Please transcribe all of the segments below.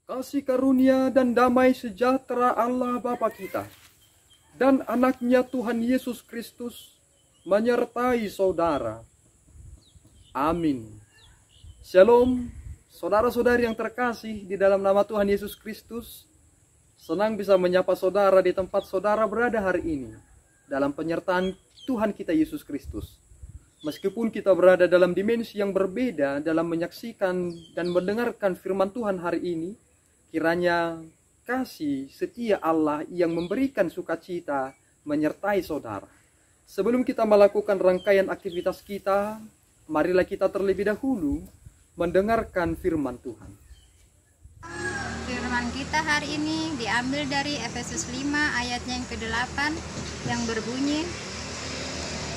Kasih karunia dan damai sejahtera Allah Bapa kita dan anaknya Tuhan Yesus Kristus menyertai saudara. Amin. Shalom, saudara-saudari yang terkasih di dalam nama Tuhan Yesus Kristus. Senang bisa menyapa saudara di tempat saudara berada hari ini dalam penyertaan Tuhan kita Yesus Kristus. Meskipun kita berada dalam dimensi yang berbeda dalam menyaksikan dan mendengarkan firman Tuhan hari ini, kiranya kasih setia Allah yang memberikan sukacita menyertai saudara. Sebelum kita melakukan rangkaian aktivitas kita, marilah kita terlebih dahulu mendengarkan firman Tuhan. Firman kita hari ini diambil dari Efesus 5 ayatnya yang ke-8 yang berbunyi,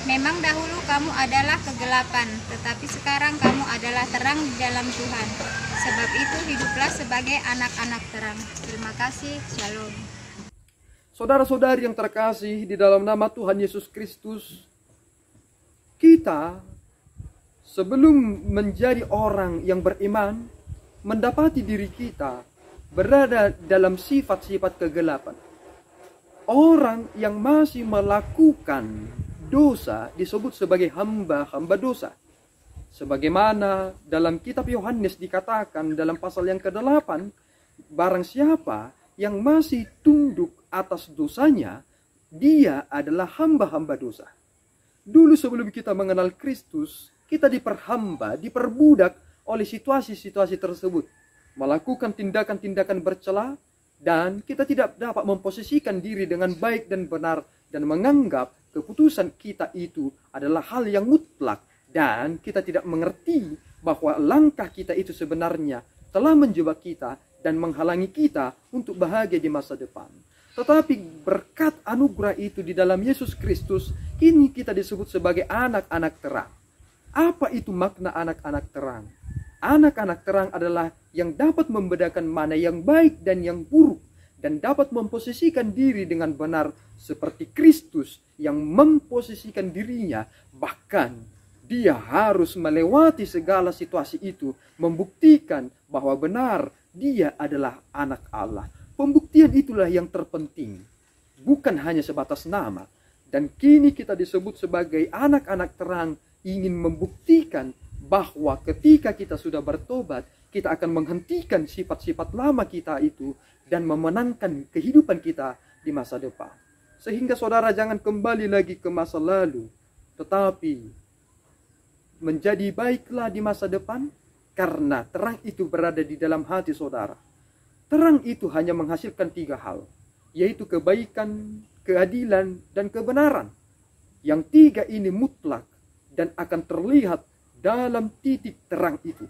"Memang dahulu kamu adalah kegelapan, tetapi sekarang kamu adalah terang di dalam Tuhan. Sebab itu hiduplah sebagai anak-anak terang." Terima kasih. Shalom. Saudara-saudari yang terkasih di dalam nama Tuhan Yesus Kristus, kita sebelum menjadi orang yang beriman, mendapati diri kita berada dalam sifat-sifat kegelapan. Orang yang masih melakukan dosa disebut sebagai hamba-hamba dosa. Sebagaimana dalam kitab Yohanes dikatakan dalam pasal yang ke-8, barang siapa yang masih tunduk atas dosanya, dia adalah hamba-hamba dosa. Dulu sebelum kita mengenal Kristus, kita diperhamba, diperbudak oleh situasi-situasi tersebut, melakukan tindakan-tindakan bercela, dan kita tidak dapat memposisikan diri dengan baik dan benar, dan menganggap keputusan kita itu adalah hal yang mutlak, dan kita tidak mengerti bahwa langkah kita itu sebenarnya telah menjebak kita dan menghalangi kita untuk bahagia di masa depan. Tetapi berkat anugerah itu di dalam Yesus Kristus, kini kita disebut sebagai anak-anak terang. Apa itu makna anak-anak terang? Anak-anak terang adalah yang dapat membedakan mana yang baik dan yang buruk, dan dapat memposisikan diri dengan benar seperti Kristus yang memposisikan dirinya. Bahkan dia harus melewati segala situasi itu, membuktikan bahwa benar dia adalah anak Allah. Pembuktian itulah yang terpenting, bukan hanya sebatas nama. Dan kini kita disebut sebagai anak-anak terang, ingin membuktikan bahwa ketika kita sudah bertobat, kita akan menghentikan sifat-sifat lama kita itu dan memenangkan kehidupan kita di masa depan. Sehingga saudara jangan kembali lagi ke masa lalu, tetapi menjadi baiklah di masa depan, karena terang itu berada di dalam hati saudara. Terang itu hanya menghasilkan 3 hal, yaitu kebaikan, keadilan, dan kebenaran. Yang 3 ini mutlak dan akan terlihat dalam titik terang itu.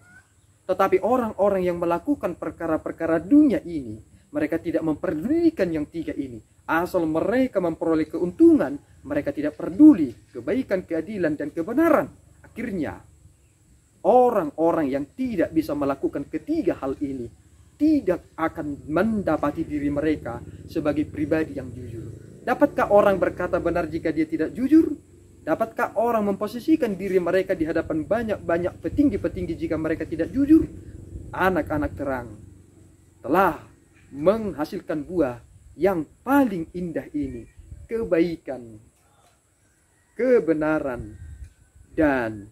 Tetapi orang-orang yang melakukan perkara-perkara dunia ini, mereka tidak memperdulikan yang 3 ini. Asal mereka memperoleh keuntungan, mereka tidak peduli kebaikan, keadilan, dan kebenaran. Akhirnya, orang-orang yang tidak bisa melakukan ketiga hal ini tidak akan mendapati diri mereka sebagai pribadi yang jujur. Dapatkah orang berkata benar jika dia tidak jujur? Dapatkah orang memposisikan diri mereka di hadapan banyak-banyak petinggi-petinggi jika mereka tidak jujur? Anak-anak terang telah menghasilkan buah yang paling indah ini, kebaikan, kebenaran, dan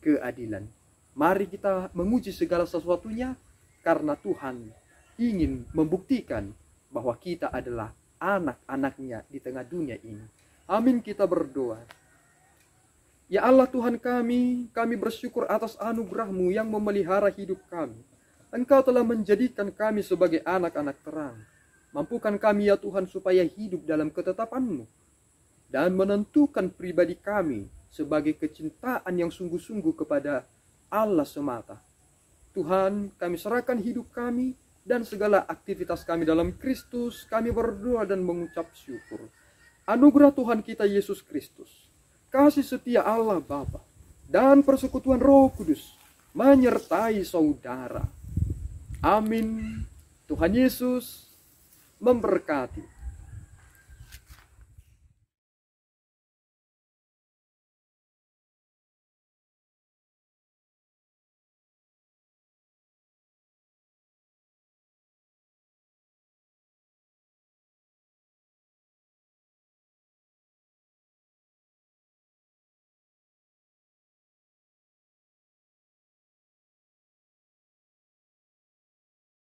keadilan. Mari kita memuji segala sesuatunya, karena Tuhan ingin membuktikan bahwa kita adalah anak-anaknya di tengah dunia ini. Amin, kita berdoa. Ya Allah Tuhan kami bersyukur atas anugerah-Mu yang memelihara hidup kami. Engkau telah menjadikan kami sebagai anak-anak terang. Mampukan kami ya Tuhan supaya hidup dalam ketetapan-Mu dan menentukan pribadi kami sebagai kecintaan yang sungguh-sungguh kepada Allah semata. Tuhan, kami serahkan hidup kami dan segala aktivitas kami dalam Kristus. Kami berdoa dan mengucap syukur. Anugerah Tuhan kita Yesus Kristus, kasih setia Allah Bapa, dan persekutuan Roh Kudus menyertai saudara. Amin. Tuhan Yesus memberkati.